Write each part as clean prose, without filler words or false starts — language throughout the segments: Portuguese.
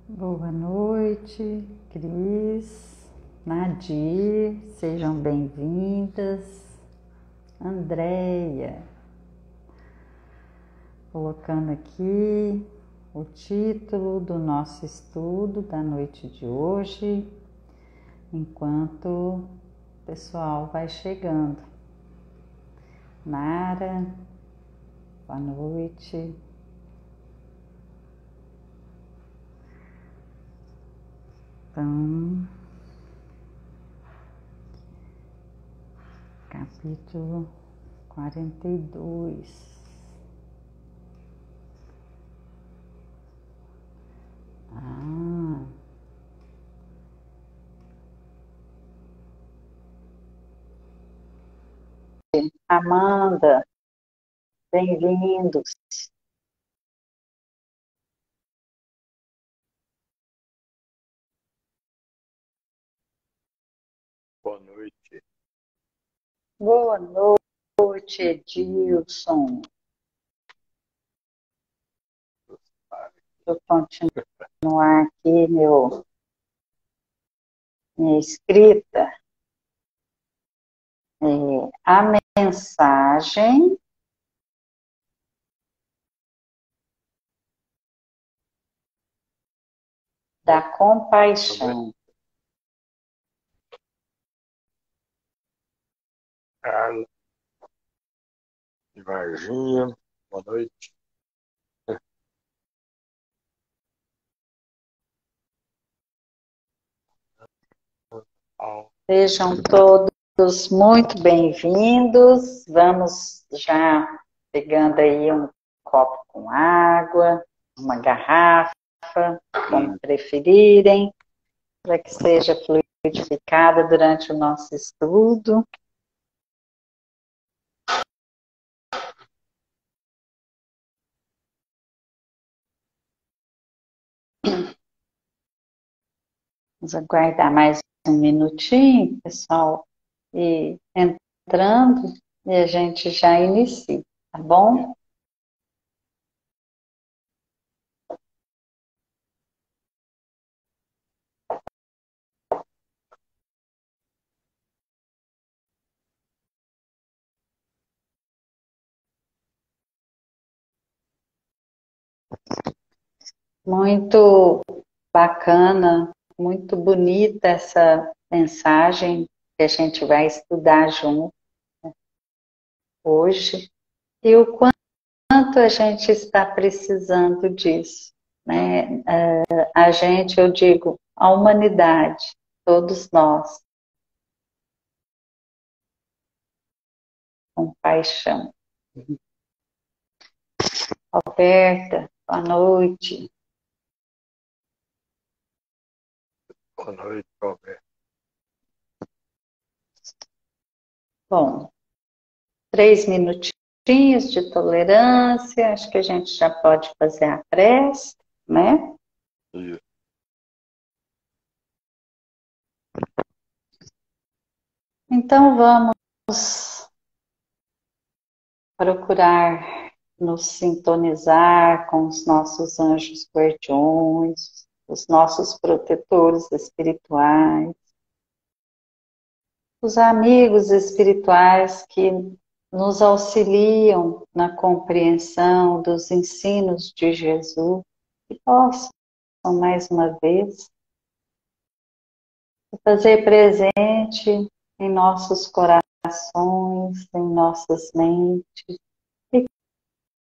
Boa noite, Cris, Nadir, sejam bem-vindas. Andréia, colocando aqui o título do nosso estudo da noite de hoje, enquanto o pessoal vai chegando. Nara, boa noite. Então, capítulo 42. Amanda, bem-vindos. Boa noite. Boa noite, Edilson. Vou continuar aqui minha escrita. A mensagem da compaixão. Carla e Varginha, boa noite. Sejam todos muito bem-vindos. Vamos já pegando aí um copo com água, uma garrafa, como preferirem, para que seja fluidificada durante o nosso estudo. Vamos aguardar mais um minutinho, pessoal, e entrando, e a gente já inicia, tá bom? Muito bacana, muito bonita essa mensagem que a gente vai estudar junto hoje, e o quanto a gente está precisando disso, né? A gente, eu digo, a humanidade, todos nós, com paixão. Alberta, boa noite. Boa noite, Alberto. Bom, 3 minutinhos de tolerância, acho que a gente já pode fazer a prece, né? Isso. Então vamos procurar nos sintonizar com os nossos anjos guardiões, os nossos protetores espirituais, os amigos espirituais que nos auxiliam na compreensão dos ensinos de Jesus, que possam, mais uma vez, fazer presente em nossos corações, em nossas mentes, e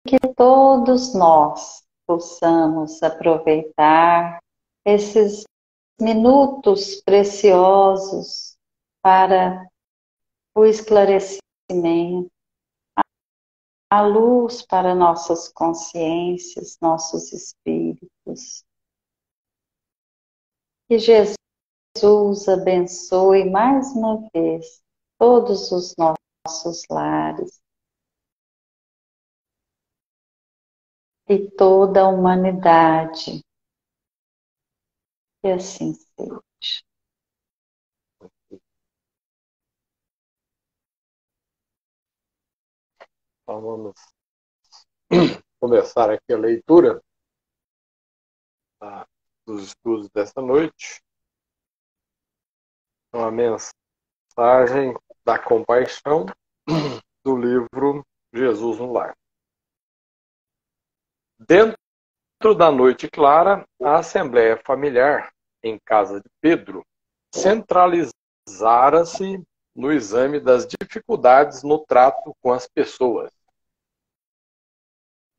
que todos nós possamos aproveitar esses minutos preciosos para o esclarecimento, a luz para nossas consciências, nossos espíritos. Que Jesus abençoe mais uma vez todos os nossos lares e toda a humanidade. Que assim seja. Então vamos começar aqui a leitura dos estudos dessa noite. Uma mensagem da compaixão do livro Jesus no Lar. Dentro da noite clara, a assembleia familiar em casa de Pedro centralizara-se no exame das dificuldades no trato com as pessoas.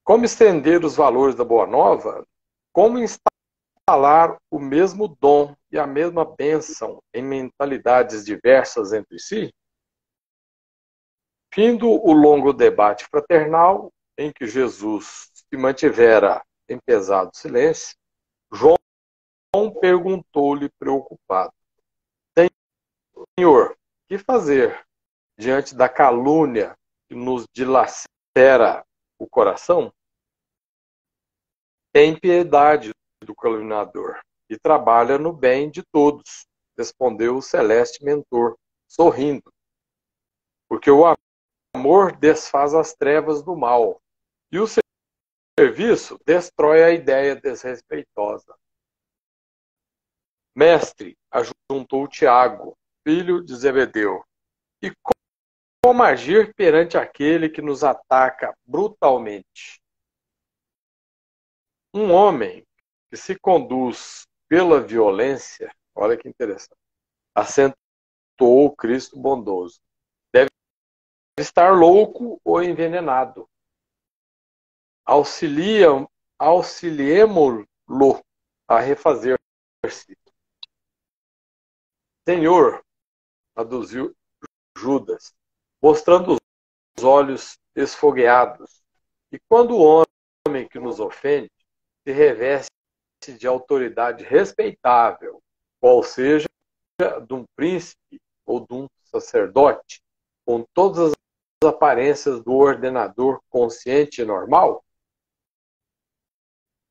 Como estender os valores da Boa Nova? Como instalar o mesmo dom e a mesma bênção em mentalidades diversas entre si? Findo o longo debate fraternal, em que Jesus se mantivera em pesado silêncio, João perguntou-lhe preocupado: Senhor, que fazer diante da calúnia que nos dilacera o coração? Tem piedade do caluniador e trabalha no bem de todos, respondeu o celeste mentor, sorrindo, porque o amor desfaz as trevas do mal e o serviço destrói a ideia desrespeitosa. Mestre, ajuntou Tiago, filho de Zebedeu, e como agir perante aquele que nos ataca brutalmente? Um homem que se conduz pela violência, olha que interessante, acentuou o Cristo bondoso. Deve estar louco ou envenenado. Auxiliemo-lo a refazer-se. Senhor, aduziu Judas, mostrando os olhos esfogueados. E quando o homem que nos ofende se reveste de autoridade respeitável, qual seja de um príncipe ou de um sacerdote, com todas as aparências do ordenador consciente e normal,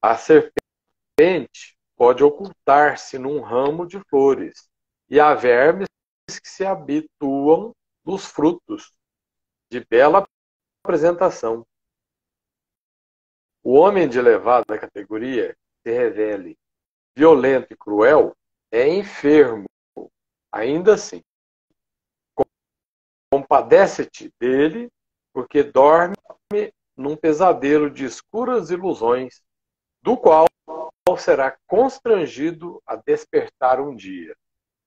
a serpente pode ocultar-se num ramo de flores, e há vermes que se habituam dos frutos de bela apresentação. O homem de elevada categoria se revele violento e cruel é enfermo, ainda assim. Compadece-te dele, porque dorme num pesadelo de escuras ilusões, do qual será constrangido a despertar um dia.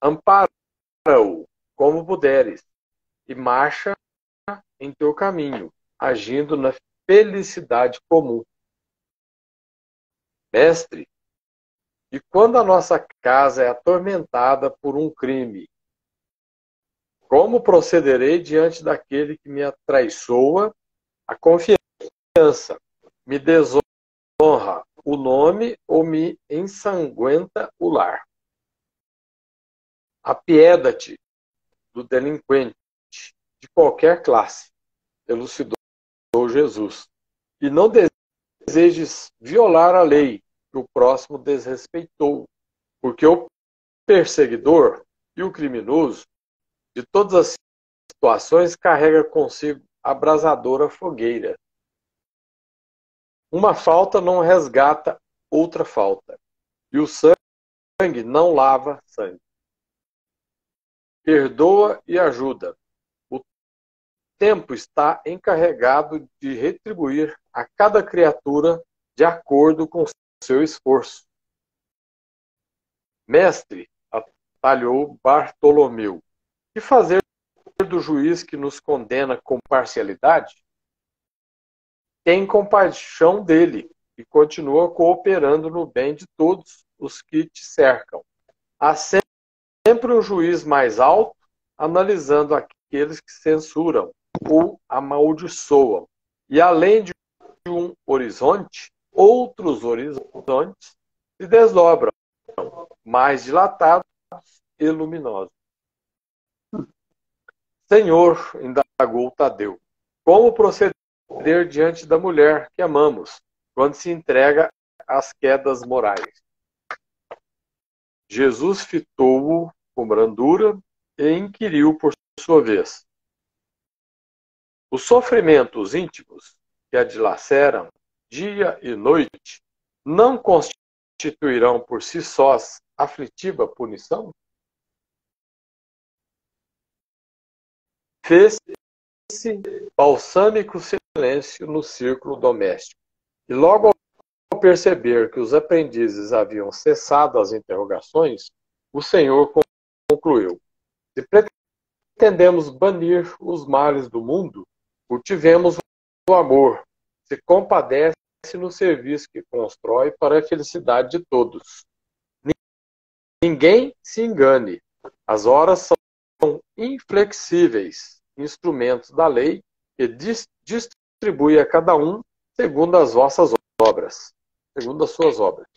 Ampara-o como puderes e marcha em teu caminho, agindo na felicidade comum. Mestre, e quando a nossa casa é atormentada por um crime, como procederei diante daquele que me atraiçoa a confiança, me desonra o nome ou me ensanguenta o lar? Apieda-te do delinquente de qualquer classe, elucidou Jesus, e não desejes violar a lei que o próximo desrespeitou, porque o perseguidor e o criminoso de todas as situações carrega consigo abrasadora fogueira. Uma falta não resgata outra falta, e o sangue não lava sangue. Perdoa e ajuda. O tempo está encarregado de retribuir a cada criatura de acordo com seu esforço. Mestre, atalhou Bartolomeu, que fazer do juiz que nos condena com parcialidade? Tem compaixão dele e continua cooperando no bem de todos os que te cercam. Há sempre um juiz mais alto, analisando aqueles que censuram ou amaldiçoam. E além de um horizonte, outros horizontes se desdobram, mais dilatados e luminosos. Senhor, indagou Tadeu, como proceder diante da mulher que amamos, quando se entrega às quedas morais? Jesus fitou-o com brandura e inquiriu por sua vez: Os sofrimentos íntimos que a dilaceram dia e noite não constituirão por si sós aflitiva punição? Fez-se balsâmico silêncio no círculo doméstico, e logo ao perceber que os aprendizes haviam cessado as interrogações, o Senhor concluiu: se pretendemos banir os males do mundo, cultivemos o amor, se compadece no serviço que constrói para a felicidade de todos. Ninguém se engane, as horas são inflexíveis instrumentos da lei que distribui a cada um segundo as vossas obras, segundo as suas obras.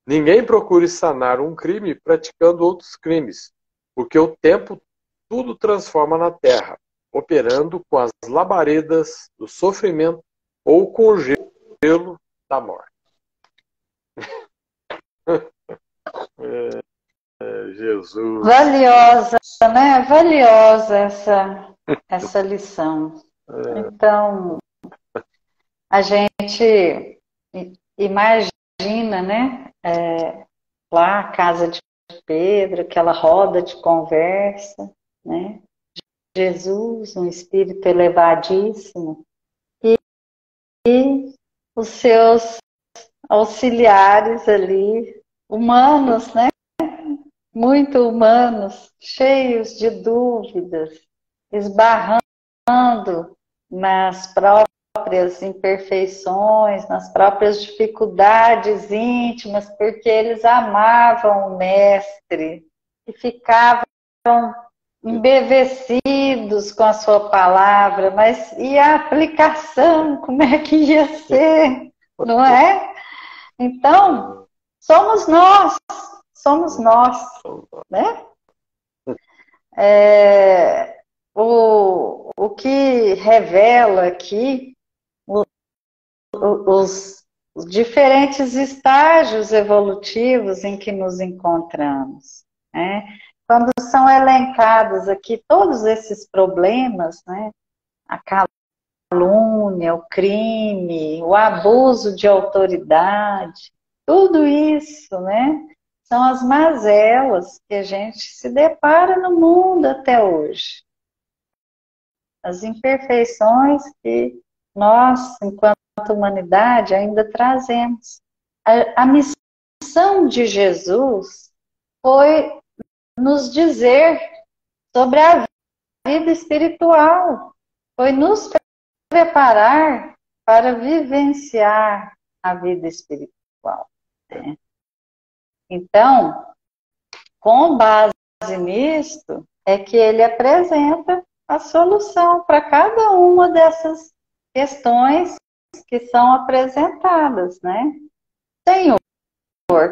Ninguém procure sanar um crime praticando outros crimes, porque o tempo tudo transforma na terra, operando com as labaredas do sofrimento ou com o gelo da morte. Jesus. Valiosa, né? Valiosa essa lição. Então, a gente imagina, né? Lá a casa de Pedro, aquela roda de conversa, né? Jesus, um espírito elevadíssimo, e os seus auxiliares ali, humanos, né? Muito humanos, cheios de dúvidas, esbarrando nas próprias imperfeições, nas próprias dificuldades íntimas, porque eles amavam o Mestre e ficavam embevecidos com a sua palavra, mas e a aplicação, como é que ia ser, não é? Então, somos nós, né? O que revela aqui os diferentes estágios evolutivos em que nos encontramos, né? Quando são elencados aqui todos esses problemas, né? A calúnia, o crime, o abuso de autoridade, tudo isso, né? São as mazelas que a gente se depara no mundo até hoje. As imperfeições que nós, enquanto humanidade, ainda trazemos. A missão de Jesus foi nos dizer sobre a vida espiritual, foi nos preparar para vivenciar a vida espiritual. Né? Então, com base nisto, é que ele apresenta a solução para cada uma dessas questões que são apresentadas, né? Senhor,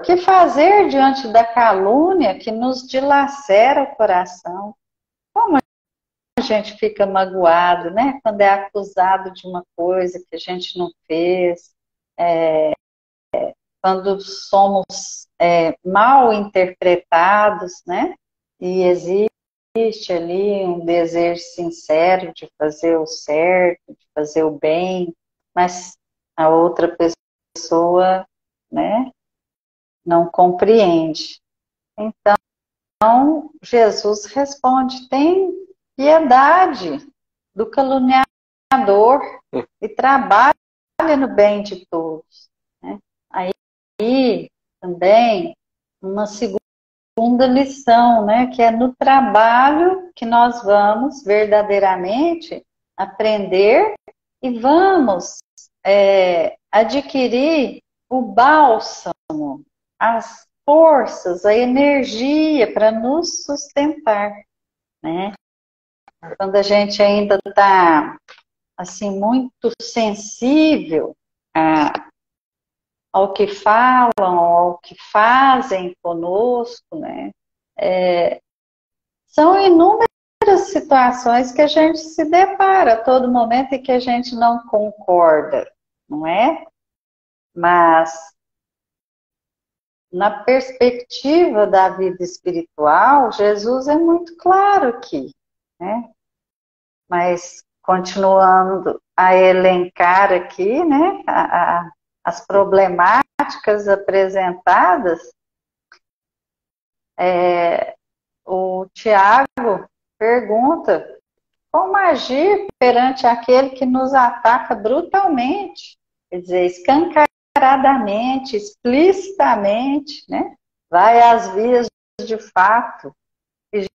que fazer diante da calúnia que nos dilacera o coração? Como a gente fica magoado, né? Quando é acusado de uma coisa que a gente não fez, quando somos mal interpretados, né? E existe ali um desejo sincero de fazer o certo, de fazer o bem, mas a outra pessoa, né, não compreende. Então, Jesus responde: tem piedade do caluniador e trabalha no bem de todos. Né? Aí, também, uma segunda lição, né, que é no trabalho que nós vamos verdadeiramente aprender e vamos adquirir o bálsamo, as forças, a energia para nos sustentar, né? Quando a gente ainda está assim muito sensível ao que falam, ao que fazem conosco, né? São inúmeras situações que a gente se depara a todo momento e que a gente não concorda, não é? Mas na perspectiva da vida espiritual, Jesus é muito claro aqui, né? Mas continuando a elencar aqui, né, as problemáticas apresentadas, o Tiago pergunta: como agir perante aquele que nos ataca brutalmente? Quer dizer, escancaradamente, explicitamente, né? Vai às vias de fato. E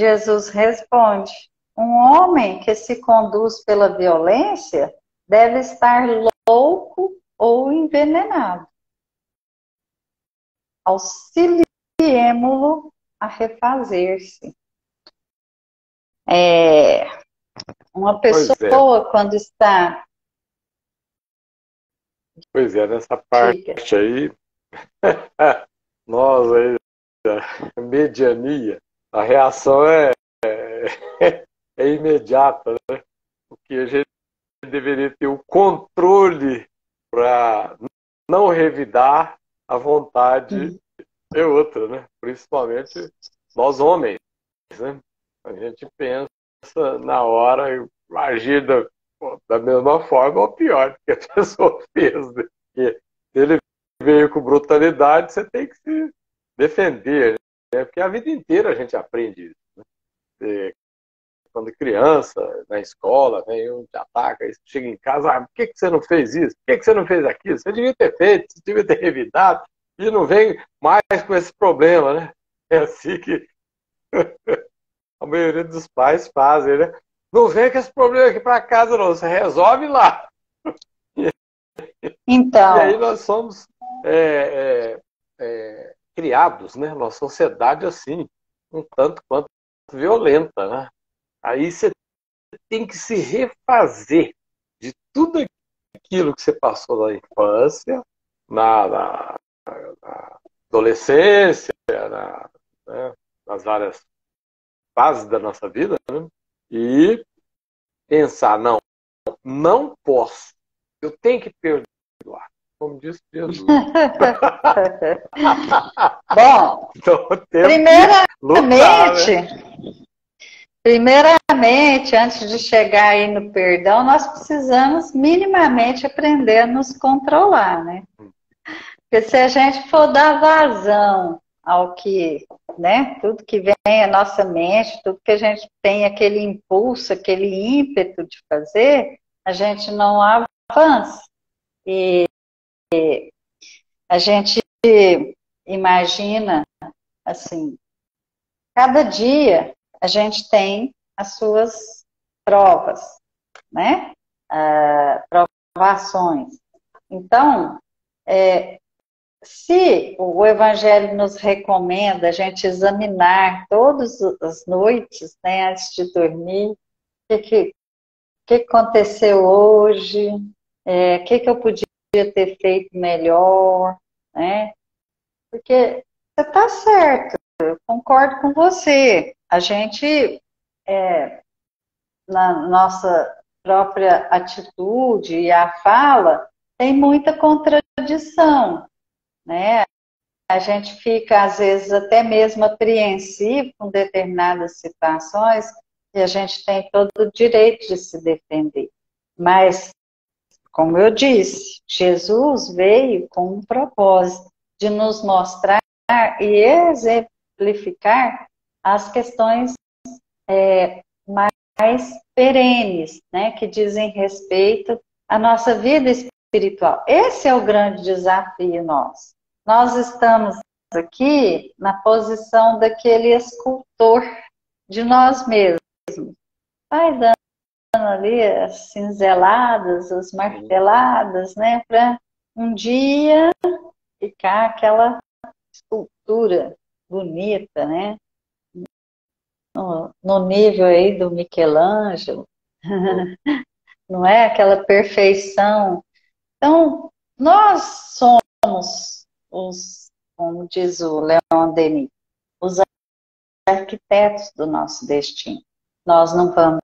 Jesus responde: um homem que se conduz pela violência deve estar louco ou envenenado. Auxiliemo-lo a refazer-se. Uma pessoa, quando está... Pois é, nessa parte aí, nós aí, mediania, a reação é imediata, né? Porque a gente deveria ter o controle para não revidar a vontade é outra, né? Principalmente nós homens, né? A gente pensa na hora e agir da mesma forma ou pior que a pessoa fez, né? Porque ele veio com brutalidade, você tem que se defender, né? Porque a vida inteira a gente aprende isso, né? Quando criança, na escola, vem um te ataca, aí chega em casa, por que você não fez isso? Por que você não fez aquilo? Você devia ter feito, você devia ter revidado, e não vem mais com esse problema, né? É assim que a maioria dos pais fazem, né? Não vem com esse problema aqui para casa, não, você resolve lá. Então... E aí nós somos criados, né? Nossa sociedade assim, um tanto quanto violenta, né? Aí você tem que se refazer de tudo aquilo que você passou na infância, na adolescência, né, nas várias fases da nossa vida, né? E pensar, não posso, eu tenho que perdoar, como disse Jesus. Bom, então, primeiramente, antes de chegar aí no perdão, nós precisamos minimamente aprender a nos controlar, né? Porque se a gente for dar vazão ao que, né, tudo que vem à nossa mente, tudo que a gente tem aquele impulso, aquele ímpeto de fazer, a gente não avança. E a gente imagina, assim, cada dia a gente tem as suas provas, né? Provações. Então, se o Evangelho nos recomenda a gente examinar todas as noites, né, antes de dormir, o que aconteceu hoje, o que eu podia ter feito melhor, né? Porque você está certo, eu concordo com você. A gente, na nossa própria atitude e a fala, tem muita contradição, né? A gente fica, às vezes, até mesmo apreensivo com determinadas situações e a gente tem todo o direito de se defender. Mas, como eu disse, Jesus veio com um propósito de nos mostrar e exemplificar as questões mais perenes, né, que dizem respeito à nossa vida espiritual. Esse é o grande desafio nosso. Nós estamos aqui na posição daquele escultor de nós mesmos. Vai dando ali as cinzeladas, as marteladas, né, para um dia ficar aquela escultura bonita, né? No nível aí do Michelangelo, não é? Aquela perfeição. Então, nós somos como diz o Leon Denis, os arquitetos do nosso destino. Nós não vamos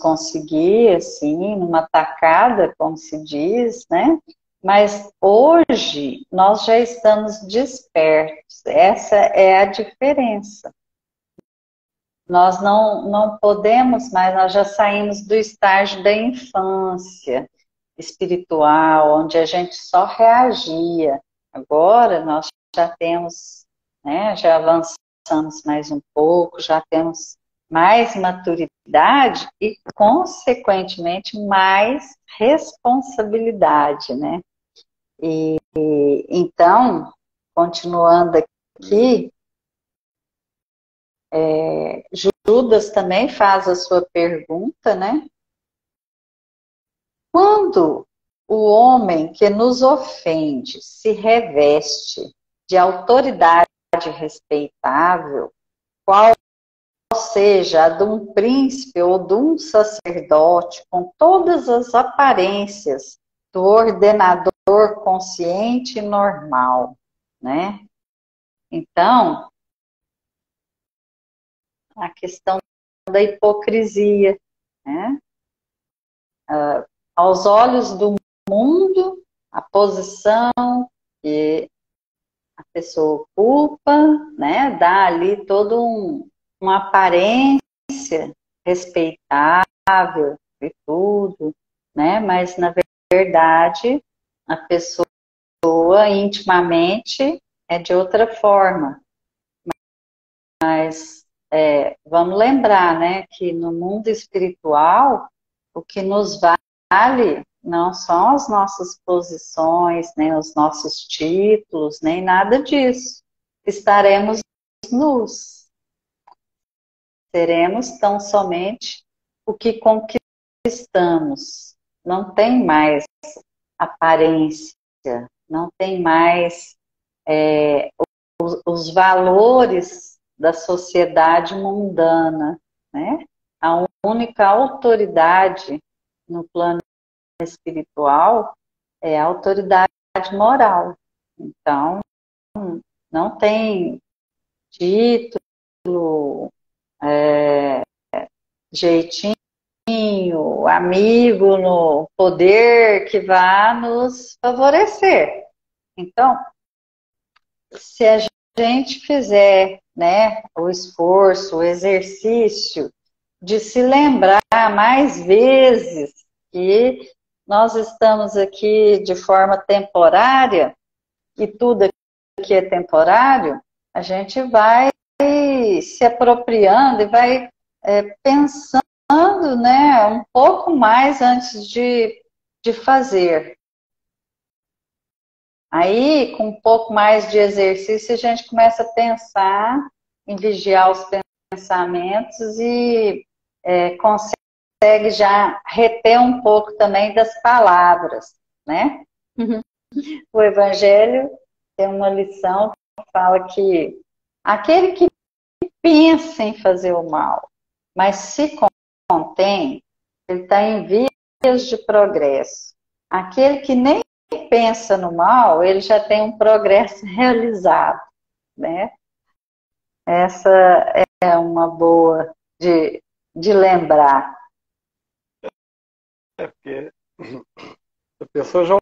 conseguir, assim, numa tacada, como se diz, né? Mas hoje nós já estamos despertos. Essa é a diferença. nós não podemos mais, nós já saímos do estágio da infância espiritual, onde a gente só reagia. Agora nós já temos, né, já avançamos mais um pouco, já temos mais maturidade e, consequentemente, mais responsabilidade, né? Então, continuando aqui, Judas também faz a sua pergunta, né? Quando o homem que nos ofende se reveste de autoridade respeitável, qual seja a de um príncipe ou de um sacerdote, com todas as aparências do ordenador consciente e normal, né? Então, a questão da hipocrisia, né? Aos olhos do mundo, a posição que a pessoa ocupa, né, dá ali uma aparência respeitável e tudo, né, mas na verdade a pessoa intimamente é de outra forma. Mas vamos lembrar, né, que no mundo espiritual o que nos vale não são as nossas posições, nem os nossos títulos, nem nada disso. Estaremos nus. Seremos tão somente o que conquistamos. Não tem mais aparência, não tem mais os valores da sociedade mundana, né? A única autoridade no plano espiritual é a autoridade moral. Então, não tem título, jeitinho, amigo no poder que vá nos favorecer. Então, se a gente fizer, né, o esforço, o exercício de se lembrar mais vezes que nós estamos aqui de forma temporária e tudo aqui é temporário, a gente vai se apropriando e vai pensando, né, um pouco mais antes de fazer. Aí, com um pouco mais de exercício, a gente começa a pensar em vigiar os pensamentos e consegue já reter um pouco também das palavras, né? O Evangelho tem uma lição que fala que aquele que pensa em fazer o mal, mas se contém, ele está em vias de progresso. Aquele que nem pensa no mal, ele já tem um progresso realizado, né? Essa é uma boa de lembrar. Porque a pessoa já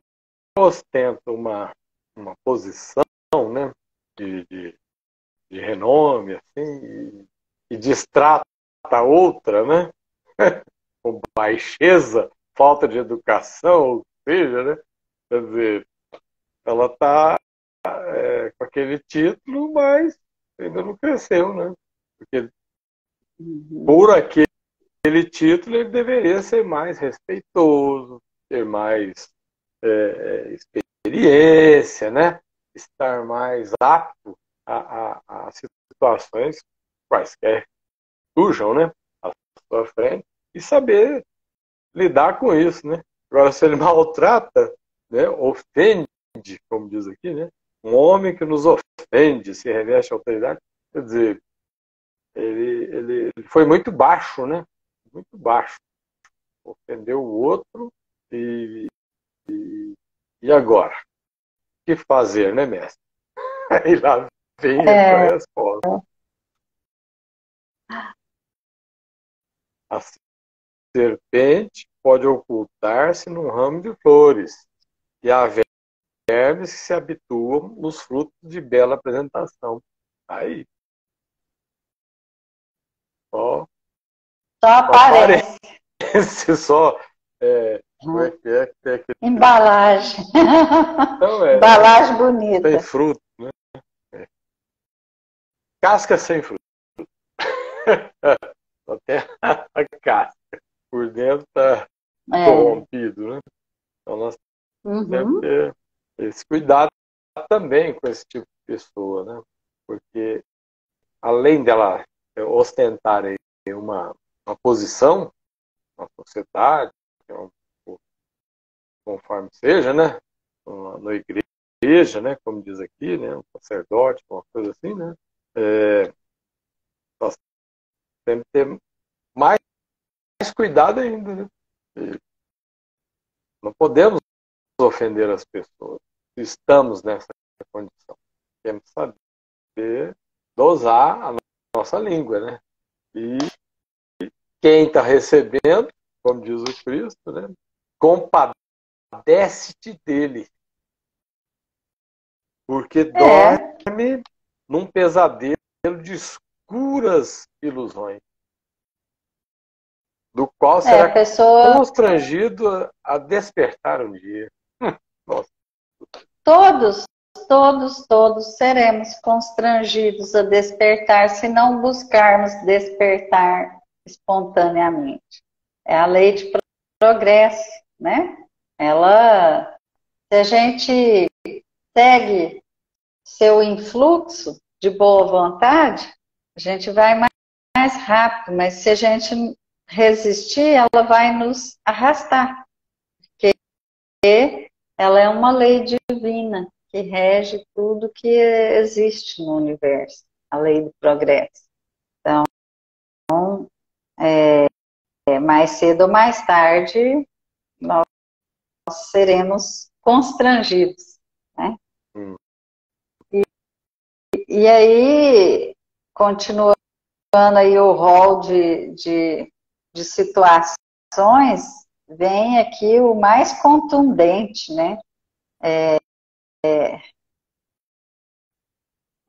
ostenta uma posição, né, de renome, assim, e distrata a outra, né, com baixeza, falta de educação, ou seja, né, quer dizer, ela está com aquele título, mas ainda não cresceu, né, porque por aquele título ele deveria ser mais respeitoso, ter mais experiência, né? Estar mais apto a situações quaisquer surjam, né? À sua frente e saber lidar com isso, né? Agora, se ele maltrata, né? Ofende, como diz aqui, né? Um homem que nos ofende, se reveste a autoridade, quer dizer, ele foi muito baixo, né? Muito baixo. Ofendeu o outro e agora? O que fazer, né, mestre? Aí lá vem a resposta. A serpente pode ocultar-se num ramo de flores, e há vermes que se habituam nos frutos de bela apresentação. Aí. Só, Só só aparece. parece, só. Como é que é? Tem aquele... Embalagem. Não, Embalagem sem bonita. fruto, né? É. Casca sem fruto. Só tem a casca. Por dentro tá É. corrompido, né? Então nós temos que Uhum. ter esse cuidado também com esse tipo de pessoa, né? Porque além dela ostentar aí uma posição na sociedade, conforme seja, né? Na igreja, né? Como diz aqui, né? Um sacerdote, uma coisa assim, né? Nós temos que ter mais cuidado ainda, né? E não podemos ofender as pessoas. Estamos nessa condição. Temos que saber dosar a nossa língua, né? E quem está recebendo, como diz o Cristo, né? Compadece-te dele, porque É. dorme num pesadelo de escuras ilusões, do qual É, será pessoa. constrangido a despertar um dia. Nossa. Todos, todos seremos constrangidos a despertar se não buscarmos despertar espontaneamente. É a lei de progresso, né? Ela, se a gente segue seu influxo de boa vontade, a gente vai mais rápido, mas se a gente resistir, ela vai nos arrastar, porque ela é uma lei divina que rege tudo que existe no universo, a lei do progresso. Então, mais cedo ou mais tarde, nós seremos constrangidos, né? Hum. E aí, continuando aí o rol de situações, vem aqui o mais contundente, né?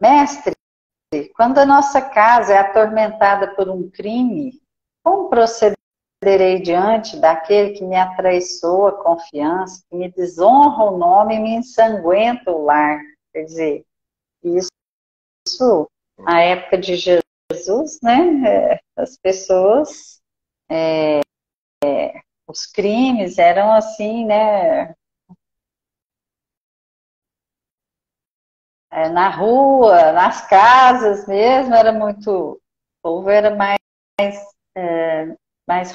Mestre, quando a nossa casa é atormentada por um crime, como procederei diante daquele que me atraiçoa a confiança, que me desonra o nome e me ensanguenta o lar? Quer dizer, isso, a época de Jesus, né? As pessoas, os crimes eram assim, né? Na rua, nas casas mesmo, era muito. O povo era mais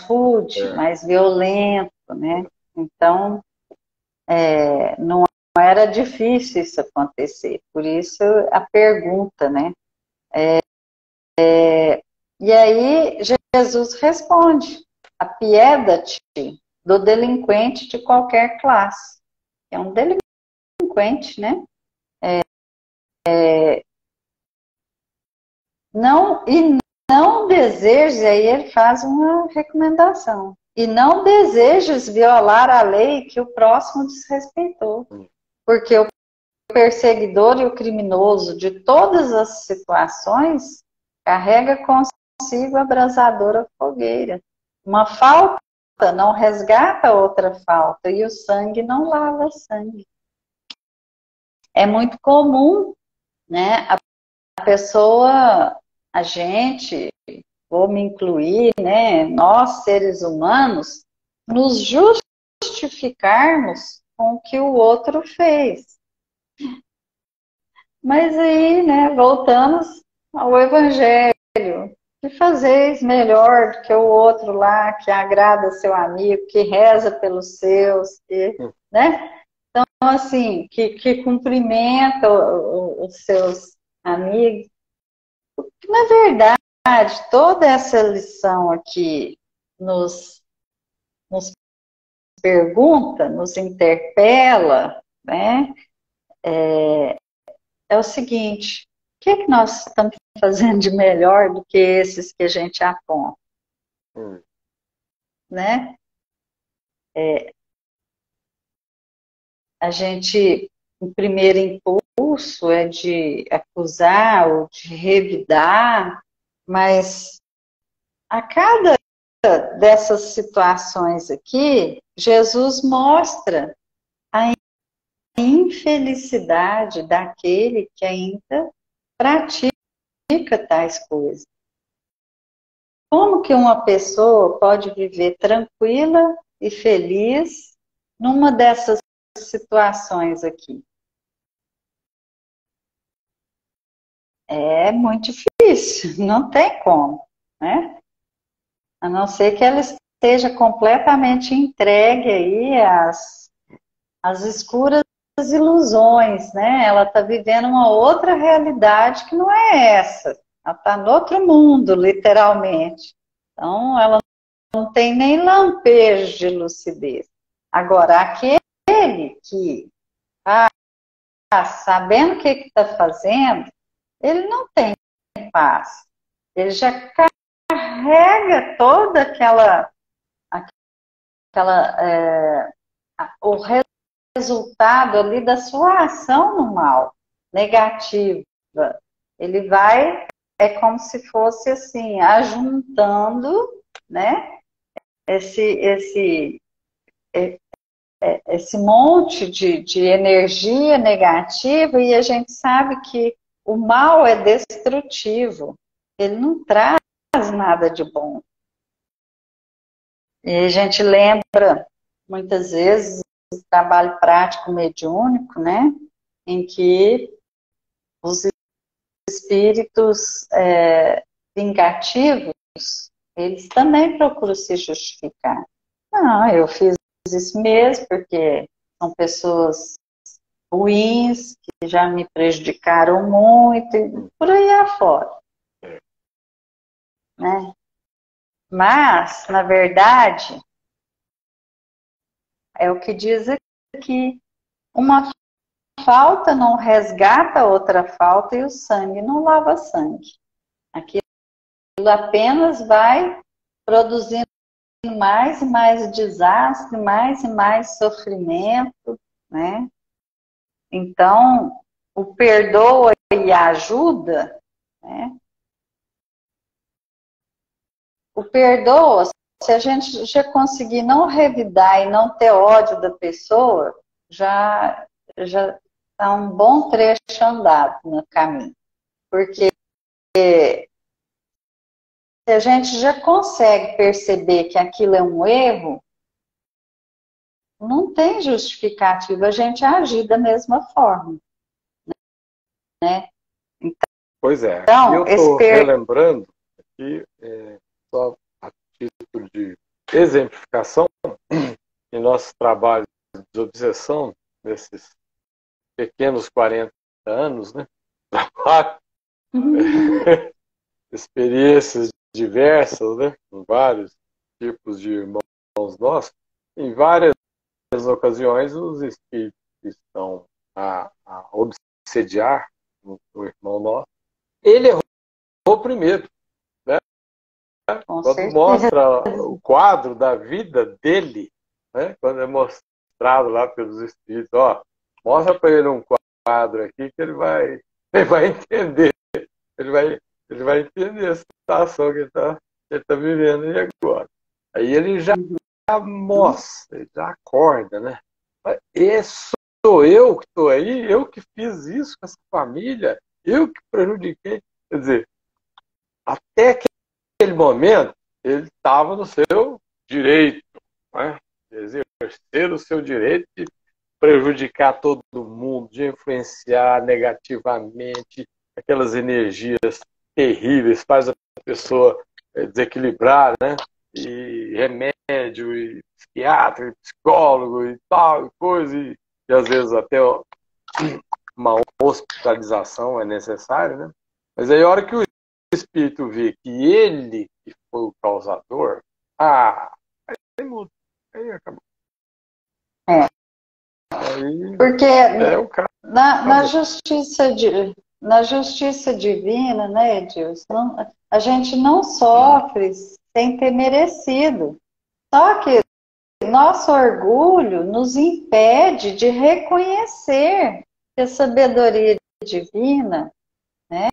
rude, É. mais violento, né? Então, não era difícil isso acontecer. Por isso a pergunta, né? E aí Jesus responde: apieda-te do delinquente de qualquer classe. É um delinquente, né? Não, e não desejes, aí ele faz uma recomendação. E não desejes violar a lei que o próximo desrespeitou. Porque o perseguidor e o criminoso de todas as situações carrega consigo a abrasadora fogueira. Uma falta não resgata outra falta e o sangue não lava sangue. É muito comum, né, a pessoa, a gente, vou me incluir, né, nós seres humanos, nos justificarmos com o que o outro fez. Mas aí, né, voltamos ao Evangelho. Que fazeis melhor do que o outro lá, que agrada seu amigo, que reza pelos seus, que, né? Então, assim, que cumprimenta os seus amigos. Na verdade, toda essa lição aqui nos pergunta, nos interpela, né? É o seguinte: o que é que nós estamos fazendo de melhor do que esses que a gente aponta, Hum. né? A gente, o primeiro impulso é de acusar ou de revidar, mas a cada dessas situações aqui, Jesus mostra a infelicidade daquele que ainda pratica tais coisas. Como que uma pessoa pode viver tranquila e feliz numa dessas situações aqui? É muito difícil, não tem como, né? A não ser que ela esteja completamente entregue aí às escuras ilusões, né? Ela está vivendo uma outra realidade que não é essa. Ela está no outro mundo, literalmente. Então, ela não tem nem lampejo de lucidez. Agora, aquele que está sabendo o que está fazendo, ele não tem paz. Ele já carrega toda o resultado ali da sua ação no mal, negativa. Ele vai, é como se fosse assim, ajuntando, né, esse monte de energia negativa, e a gente sabe que o mal é destrutivo, ele não traz nada de bom. E a gente lembra, muitas vezes, o trabalho prático mediúnico, né, em que os espíritos vingativos, eles também procuram se justificar. Não, eu fiz isso mesmo porque são pessoas ruins, que já me prejudicaram muito, e por aí afora. Né? Mas, na verdade, é o que diz aqui, uma falta não resgata outra falta e o sangue não lava sangue. Aquilo apenas vai produzindo mais e mais desastre, mais e mais sofrimento, né? Então, o perdoa e ajuda, né? O perdoa, se a gente já conseguir não revidar e não ter ódio da pessoa, já está um bom trecho andado no caminho. Porque se a gente já consegue perceber que aquilo é um erro, não tem justificativa a gente agir da mesma forma. Né? Pois é, Então, eu estou relembrando aqui, só a título de exemplificação, em nossos trabalhos de obsessão, nesses pequenos 40 anos, né? Trabalho, experiências diversas, né? Com vários tipos de irmãos nossos, em várias ocasiões os espíritos que estão a obsediar o irmão nosso, ele errou primeiro, né? Quando mostra o quadro da vida dele, né? Quando é mostrado lá pelos espíritos, ó, mostra para ele um quadro aqui que ele vai entender, ele vai entender a situação que ele tá vivendo aí agora. Aí ele já mostra, ele já acorda, né? Esse sou eu que estou aí, eu que fiz isso com essa família, eu que prejudiquei. Quer dizer, até aquele momento, ele estava no seu direito, né? De exercer o seu direito de prejudicar todo mundo, de influenciar negativamente aquelas energias terríveis, faz a pessoa desequilibrar, né? E remédio, e psiquiatra, e psicólogo, e tal, e coisa, e às vezes até uma hospitalização é necessária, né? Mas aí a hora que o espírito vê que ele que foi o causador, aí muda, aí acabou. Aí, porque o cara na justiça divina, né, Edilson, a gente não sofre sem ter merecido. Só que nosso orgulho nos impede de reconhecer que a sabedoria divina, né,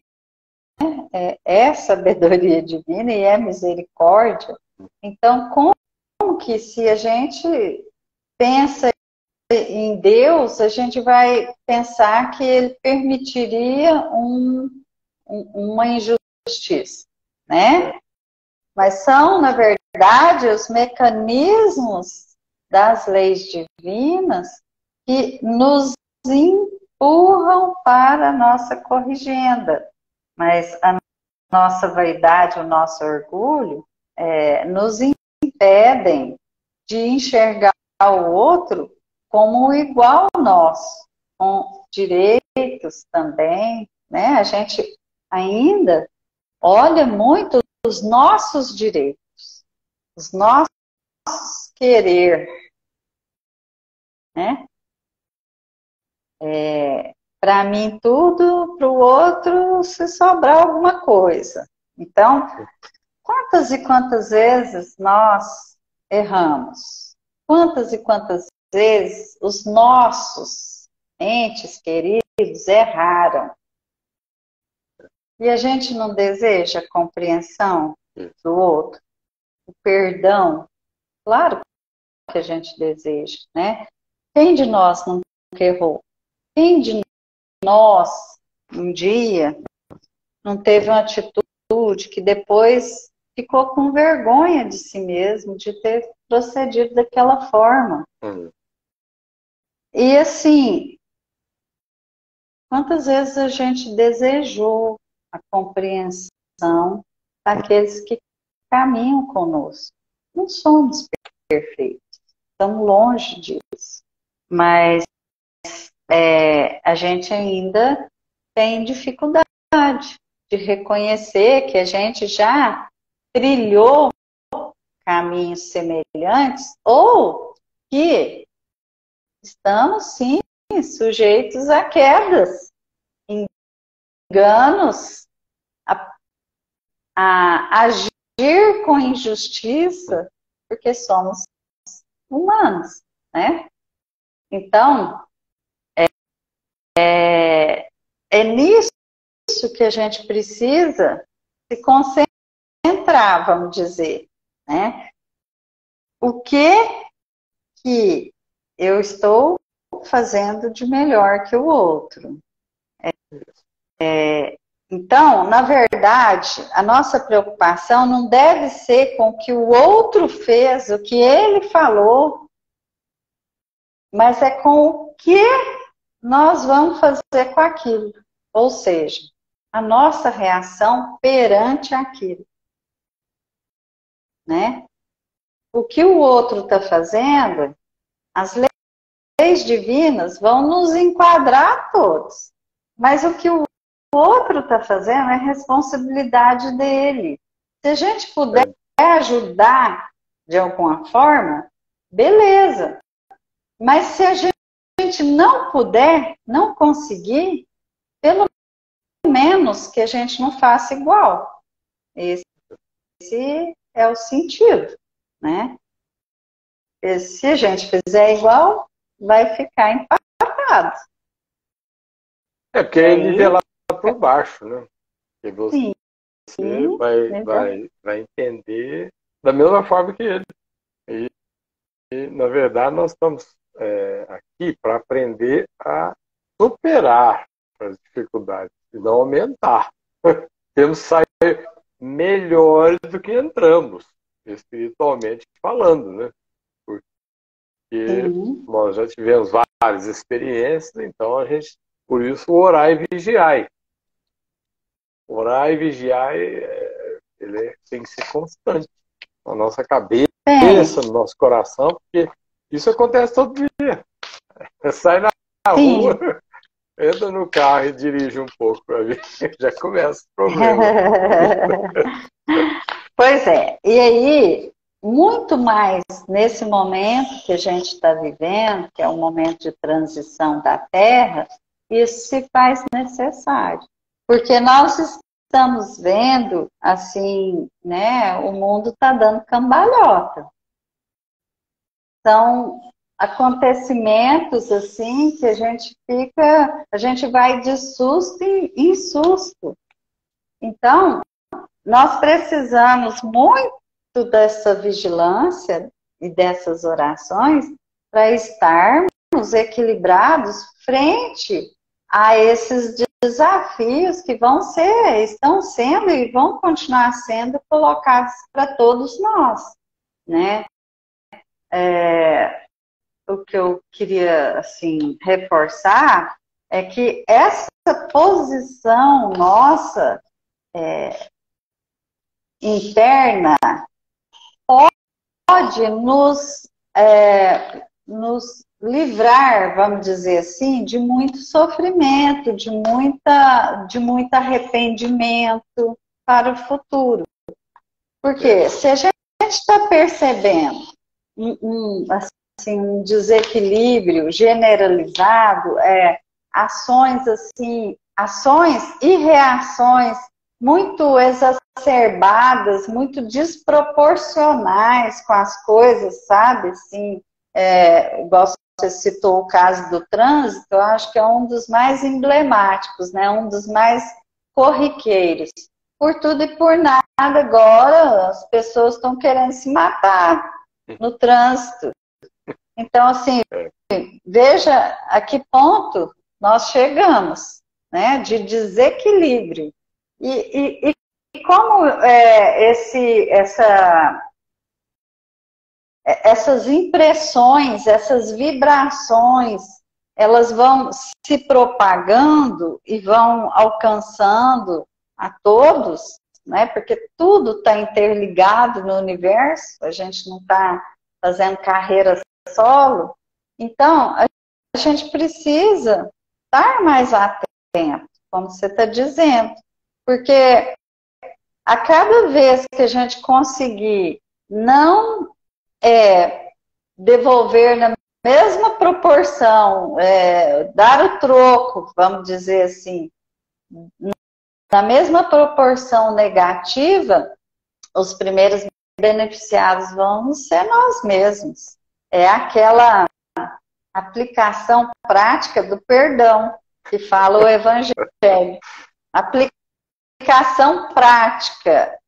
é sabedoria divina e é misericórdia. Então, como que se a gente pensa em Deus, a gente vai pensar que ele permitiria uma injustiça, né? Mas são, na verdade, os mecanismos das leis divinas que nos empurram para a nossa corrigenda. Mas a nossa vaidade, o nosso orgulho, nos impedem de enxergar o outro como igual a nós, com direitos também, né? A gente ainda olha muito os nossos direitos, os nossos querer, né? Para mim tudo, para o outro se sobrar alguma coisa. Então, quantas e quantas vezes nós erramos? Quantas e quantas vezes os nossos entes queridos erraram? E a gente não deseja a compreensão do outro, o perdão? Claro que a gente deseja, né? Quem de nós nunca errou? Quem de nós, um dia, não teve uma atitude que depois ficou com vergonha de si mesmo, de ter procedido daquela forma? E assim, quantas vezes a gente desejou a compreensão daqueles que caminham conosco? Não somos perfeitos, estamos longe disso, mas a gente ainda tem dificuldade de reconhecer que a gente já trilhou caminhos semelhantes ou que estamos, sim, sujeitos a quedas, enganos, a agir com injustiça, porque somos humanos, né? Então, é nisso que a gente precisa se concentrar, vamos dizer, né? O que eu estou fazendo de melhor que o outro? Então, na verdade, a nossa preocupação não deve ser com o que o outro fez, o que ele falou, mas é com o que nós vamos fazer com aquilo. Ou seja, a nossa reação perante aquilo, né? O que o outro está fazendo, as leis divinas vão nos enquadrar a todos, mas o que o outro está fazendo é responsabilidade dele. Se a gente puder ajudar de alguma forma, beleza. Mas se a gente não puder, não conseguir, pelo menos que a gente não faça igual. Esse é o sentido, né? E se a gente fizer igual, vai ficar empatado. Porque é nivelar por baixo, né? E você Sim, vai entender da mesma forma que ele. E na verdade, nós estamos aqui para aprender a superar as dificuldades e não aumentar. Temos que sair melhores do que entramos, espiritualmente falando, né? Porque nós já tivemos várias experiências, então a gente, por isso, orar e vigiar. Orar e vigiar, ele tem que ser constante na nossa cabeça, no nosso coração, porque isso acontece todo dia. Sai na rua, entra no carro e dirige um pouco para ver, já começa o problema. Pois é, e aí, muito mais nesse momento que a gente está vivendo, que é um momento de transição da Terra, isso se faz necessário. Porque nós estamos vendo, assim, né, o mundo está dando cambalhota. São acontecimentos, assim, que a gente vai de susto em susto. Então, nós precisamos muito dessa vigilância e dessas orações para estarmos equilibrados frente a esses desafios que estão sendo e vão continuar sendo colocados para todos nós, né? O que eu queria, assim, reforçar é que essa posição nossa interna pode nos livrar, vamos dizer assim, de muito sofrimento, de muito arrependimento para o futuro. Porque se a gente está percebendo um desequilíbrio generalizado, ações e reações muito exacerbadas, muito desproporcionais com as coisas, sabe? Assim, igual você citou o caso do trânsito, eu acho que é um dos mais emblemáticos, né? Um dos mais corriqueiros. Por tudo e por nada, agora as pessoas estão querendo se matar no trânsito. Então, assim, veja a que ponto nós chegamos, né? De desequilíbrio. E como essas impressões, essas vibrações, elas vão se propagando e vão alcançando a todos, né? Porque tudo está interligado no universo, a gente não está fazendo carreira solo. Então, a gente precisa estar mais atento, como você está dizendo. Porque a cada vez que a gente conseguir não devolver na mesma proporção, dar o troco, vamos dizer assim, na mesma proporção negativa, os primeiros beneficiados vão ser nós mesmos. É aquela aplicação prática do perdão que fala o Evangelho. Aplicação prática.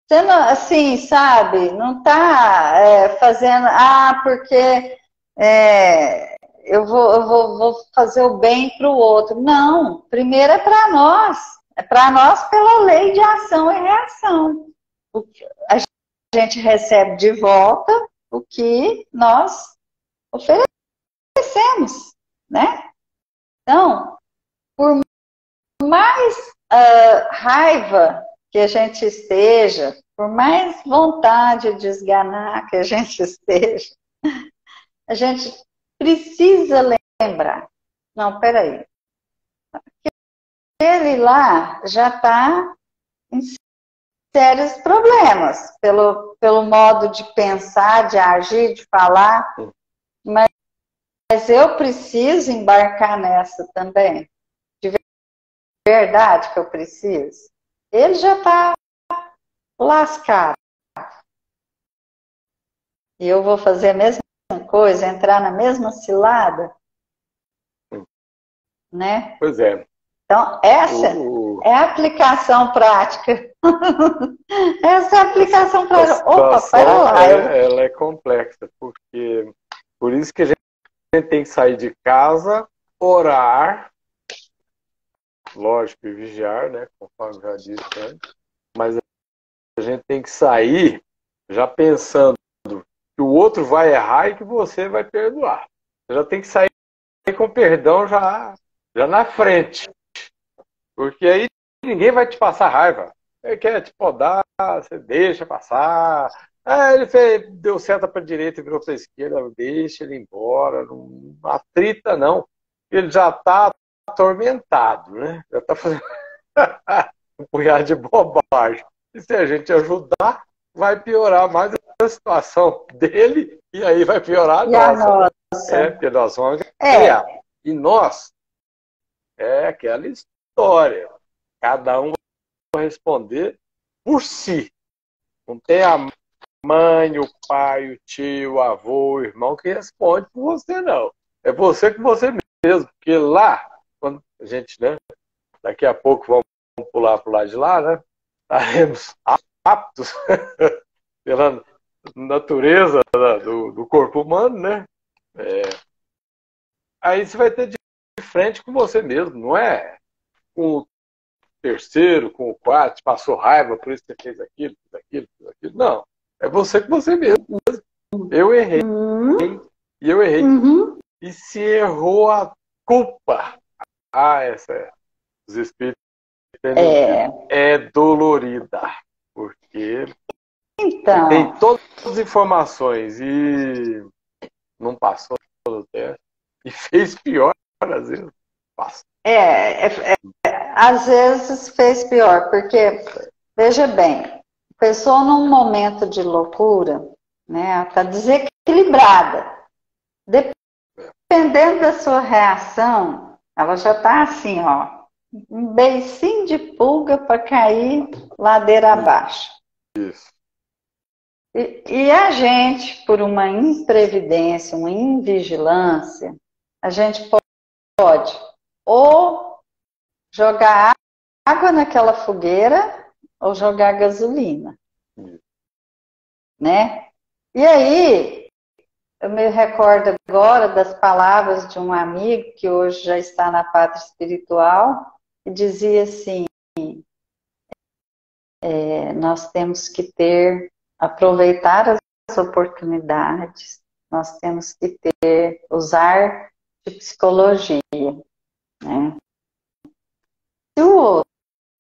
Você não, assim, sabe, não está fazendo, porque eu vou fazer o bem para o outro. Não, primeiro é para nós. É para nós pela lei de ação e reação. A gente recebe de volta o que nós oferecemos, né? Então, por mais raiva que a gente esteja, por mais vontade de esganar que a gente esteja, a gente precisa lembrar. Não, peraí. Ele lá já está em sérios problemas, pelo modo de pensar, de agir, de falar, mas eu preciso embarcar nessa também. De verdade que eu preciso. Ele já está lascado. E eu vou fazer a mesma coisa, entrar na mesma cilada, né? Pois é. Então, essa é a aplicação prática. Essa é a aplicação prática. Opa, pera lá. Ela é complexa, porque por isso que a gente tem que sair de casa, orar, lógico, e vigiar, né? Conforme já disse antes. Mas a gente tem que sair já pensando que o outro vai errar e que você vai perdoar. Você já tem que sair com perdão já na frente. Porque aí ninguém vai te passar raiva. Ele quer te podar, você deixa passar. Ele deu seta para a direita e virou para a esquerda, deixa ele embora, não atrita não. Ele já está atormentado, né? Já está fazendo um punhado de bobagem. E se a gente ajudar, vai piorar mais a situação dele e aí vai piorar a nossa. Porque nós vamos criar. E nós, aquela história. Cada um vai responder por si. Não tem a mãe, o pai, o tio, o avô, o irmão que responde por você, não. É você com você mesmo. Porque lá, quando a gente, né, daqui a pouco vamos pular para o lado de lá, né? Estaremos aptos pela natureza do corpo humano, né? Aí você vai ter de frente com você mesmo, não é com o terceiro, com o quarto, passou raiva, por isso você fez aquilo, fez aquilo, fez aquilo. Não, é você com você mesmo. Eu errei, e eu errei. E se errou a culpa, os espíritos é dolorida, porque Então, tem todas as informações e não passou no teste e fez pior, às vezes. Passa. Às vezes fez pior, porque, veja bem, a pessoa num momento de loucura, né, está desequilibrada. Dependendo da sua reação, ela já está assim, ó, um beicinho de pulga para cair ladeira abaixo. Isso. E a gente, por uma imprevidência, uma invigilância, a gente pode ou jogar água naquela fogueira ou jogar gasolina, né? E aí, eu me recordo agora das palavras de um amigo que hoje já está na pátria espiritual, que dizia assim, nós temos que aproveitar as oportunidades, nós temos que usar de psicologia, né? Se o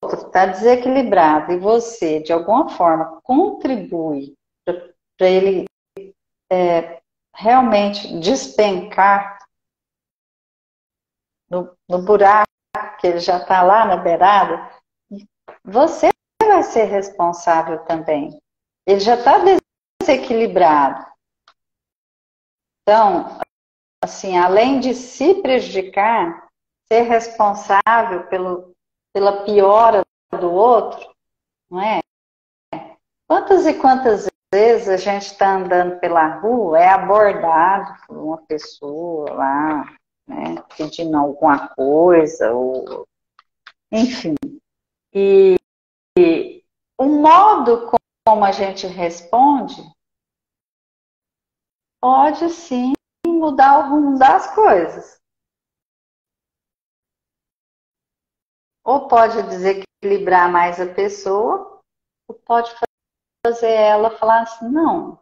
outro está desequilibrado e você, de alguma forma, contribui para ele realmente despencar no buraco que ele já está lá na beirada, você vai ser responsável também. Ele já está desequilibrado. Então, assim, além de se prejudicar, ser responsável pela piora do outro, não é? Quantas e quantas vezes a gente está andando pela rua, é abordado por uma pessoa lá, né, pedindo alguma coisa, ou, enfim. E o modo como a gente responde pode sim mudar o rumo das coisas. Ou pode desequilibrar mais a pessoa, ou pode fazer ela falar assim, não,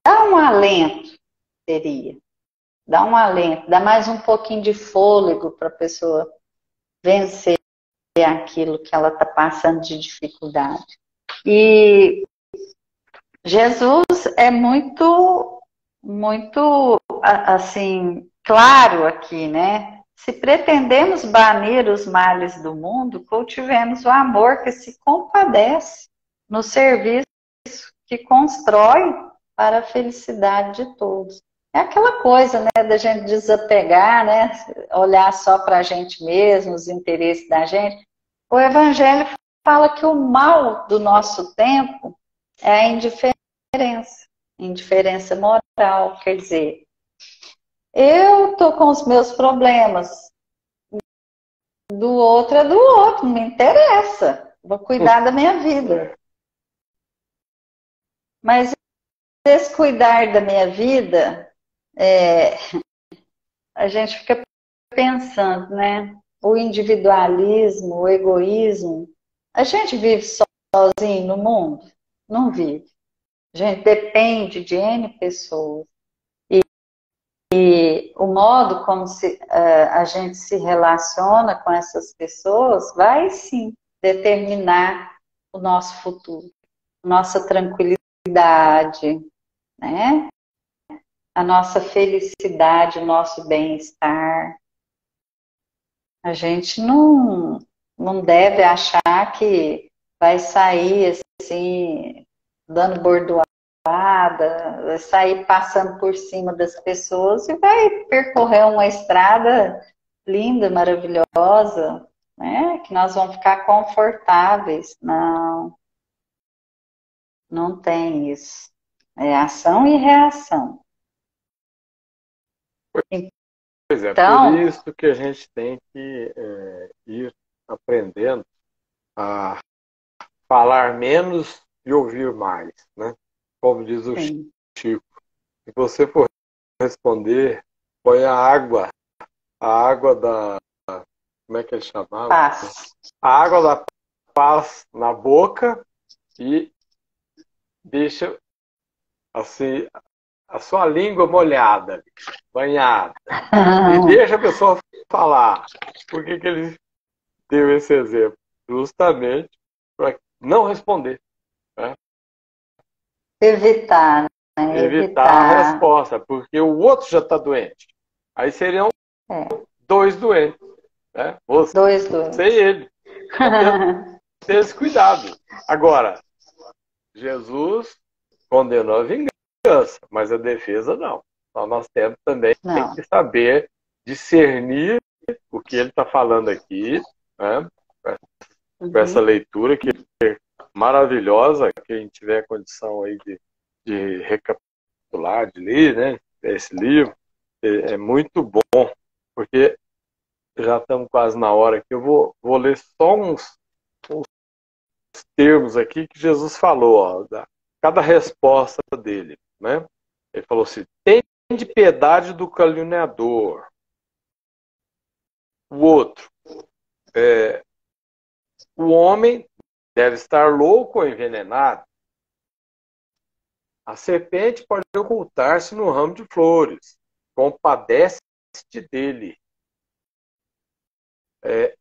dá um alento, seria. Dá um alento, dá mais um pouquinho de fôlego para a pessoa vencer aquilo que ela está passando de dificuldade. E Jesus é muito, muito, assim, claro aqui, né? Se pretendemos banir os males do mundo, cultivemos o amor que se compadece no serviço que constrói para a felicidade de todos. É aquela coisa, né, da gente desapegar, né, olhar só para a gente mesmo, os interesses da gente. O Evangelho fala que o mal do nosso tempo é a indiferença moral, quer dizer, eu tô com os meus problemas, do outro é do outro, não me interessa, vou cuidar da minha vida. Mas esse cuidar da minha vida, a gente fica pensando, né? O individualismo, o egoísmo, a gente vive sozinho no mundo? Não vive. A gente depende de N pessoas. E o modo como a gente se relaciona com essas pessoas vai sim determinar o nosso futuro, nossa tranquilidade, né? A nossa felicidade, o nosso bem-estar. A gente não deve achar que vai sair assim, dando bordoada, vai sair passando por cima das pessoas e vai percorrer uma estrada linda, maravilhosa, né? Que nós vamos ficar confortáveis. Não, não tem isso. É ação e reação. Pois é, Então, por isso que a gente tem que ir aprendendo a falar menos e ouvir mais, né? Como diz o Sim. Chico. Se você for responder, põe a água da... Como é que ele chamava? Paz. A água da paz na boca e deixa assim a sua língua molhada, banhada. E deixa a pessoa falar. Por que ele deu esse exemplo? Justamente para não responder. Né? Evitar, né? Evitar a Evitar. resposta, porque o outro já está doente. Aí seriam É, dois doentes. Né? dois, Você e ele. Então, ter esse cuidado. Agora, Jesus condenou a vingança, mas a defesa não. Então nós temos também Não. que saber discernir o que ele está falando aqui, né? Com essa leitura que é maravilhosa, quem tiver condição aí de recapitular, de ler, né? Esse livro, é muito bom, porque já estamos quase na hora que eu vou ler só uns termos aqui que Jesus falou, ó, cada resposta dele, né? Ele falou assim: tende piedade do caluniador. O outro, o homem deve estar louco ou envenenado. A serpente pode ocultar-se no ramo de flores. Compadece-te dele.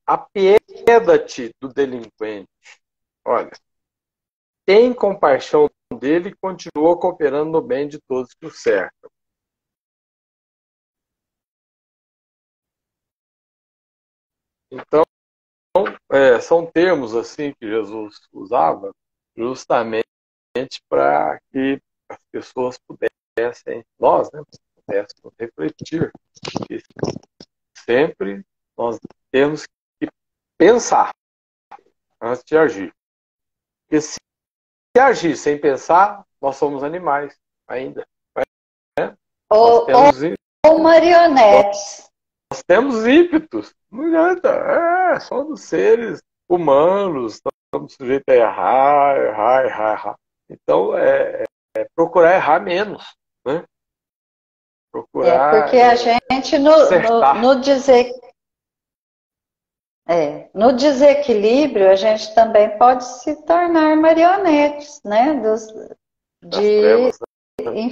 Apieda-te do delinquente. Olha, tem compaixão dele e continua cooperando no bem de todos que o cercam. Então, são termos assim que Jesus usava justamente para que as pessoas pudessem, nós, né, pudéssemos refletir. E sempre nós temos que pensar antes de agir. Porque se agir sem pensar, nós somos animais ainda. Né? Ou marionetes. Nós temos ímpetos. Não adianta. Somos seres humanos, estamos sujeitos a errar. Então, procurar errar menos. Né? Procurar Porque a gente no desequilíbrio, a gente também pode se tornar marionetes, né? Das trevas. Né?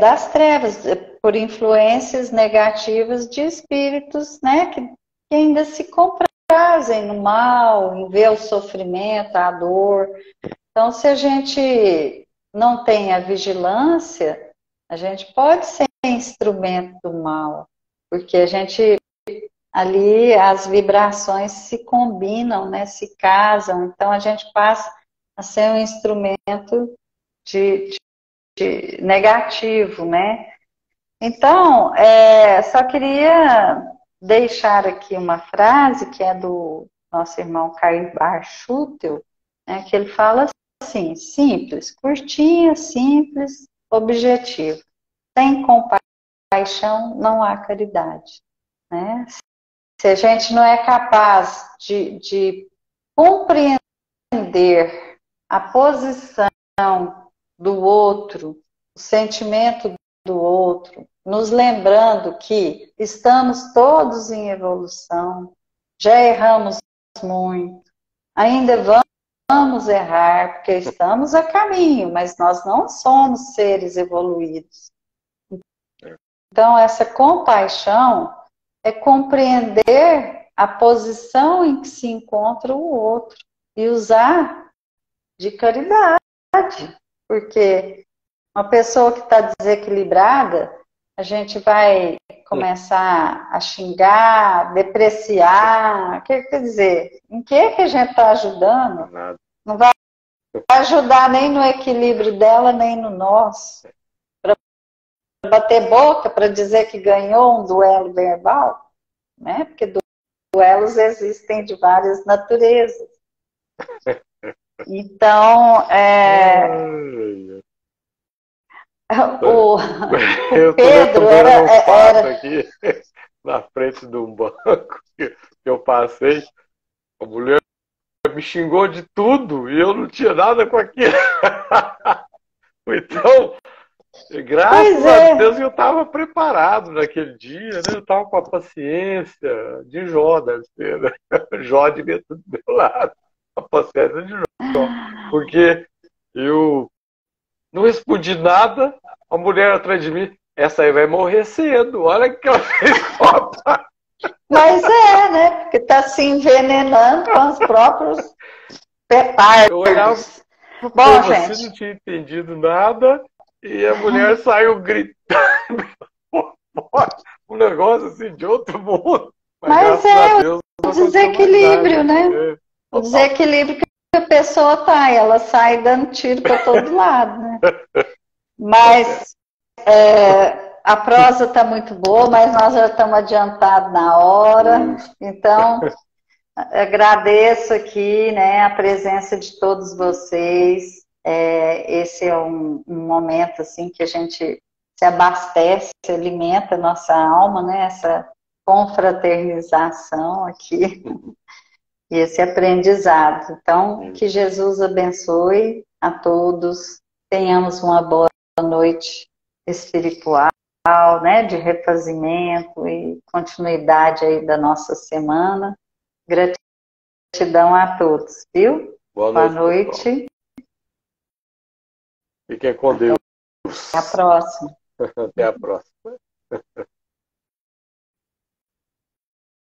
Das trevas, por influências negativas de espíritos, né? Que ainda se comprazem no mal, em ver o sofrimento, a dor. Então, se a gente não tem a vigilância, a gente pode ser instrumento do mal, porque a gente ali as vibrações se combinam, né, se casam, então a gente passa a ser um instrumento de negativo, né? Então, só queria deixar aqui uma frase que é do nosso irmão Caibar Schutel, né, que ele fala assim: simples, curtinha, simples, objetivo. Sem compaixão não há caridade, né? Se a gente não é capaz de compreender a posição do outro, o sentimento do outro, nos lembrando que estamos todos em evolução, já erramos muito, ainda vamos errar, porque estamos a caminho, mas nós não somos seres evoluídos. Então, essa compaixão é compreender a posição em que se encontra o outro e usar de caridade, porque uma pessoa que está desequilibrada, a gente vai começar a xingar, depreciar, quer dizer, em que a gente está ajudando? Não vai ajudar nem no equilíbrio dela, nem no nosso. Para bater boca, para dizer que ganhou um duelo verbal, né? Porque duelos existem de várias naturezas. Então, o Pedro era na frente de um banco que eu passei. A mulher me xingou de tudo e eu não tinha nada com aquilo. Então, graças a Deus eu estava preparado naquele dia, né? Eu estava com a paciência de Jó, deve ser, né? Jó devia estar do meu lado, a paciência de Jó. Porque eu não respondi nada, a mulher atrás de mim, essa aí vai morrer cedo, olha que ela fez falta. Mas né? Porque está se envenenando com os próprios petardos. Eu olhava pro Bom, povo assim, não tinha entendido nada, e a mulher saiu gritando, um negócio assim de outro mundo. Mas o desequilíbrio, né? O desequilíbrio que a pessoa tá, ela sai dando tiro para todo lado, né? Mas a prosa está muito boa, mas nós já estamos adiantados na hora, então agradeço aqui, né, a presença de todos vocês. Esse é um momento assim que a gente se abastece, se alimenta a nossa alma, né? Essa confraternização aqui e esse aprendizado. Então, que Jesus abençoe a todos, tenhamos uma boa noite espiritual, né, de refazimento e continuidade aí da nossa semana. Gratidão a todos, viu? Boa noite. Fiquem com Deus. Até a próxima. Até a próxima.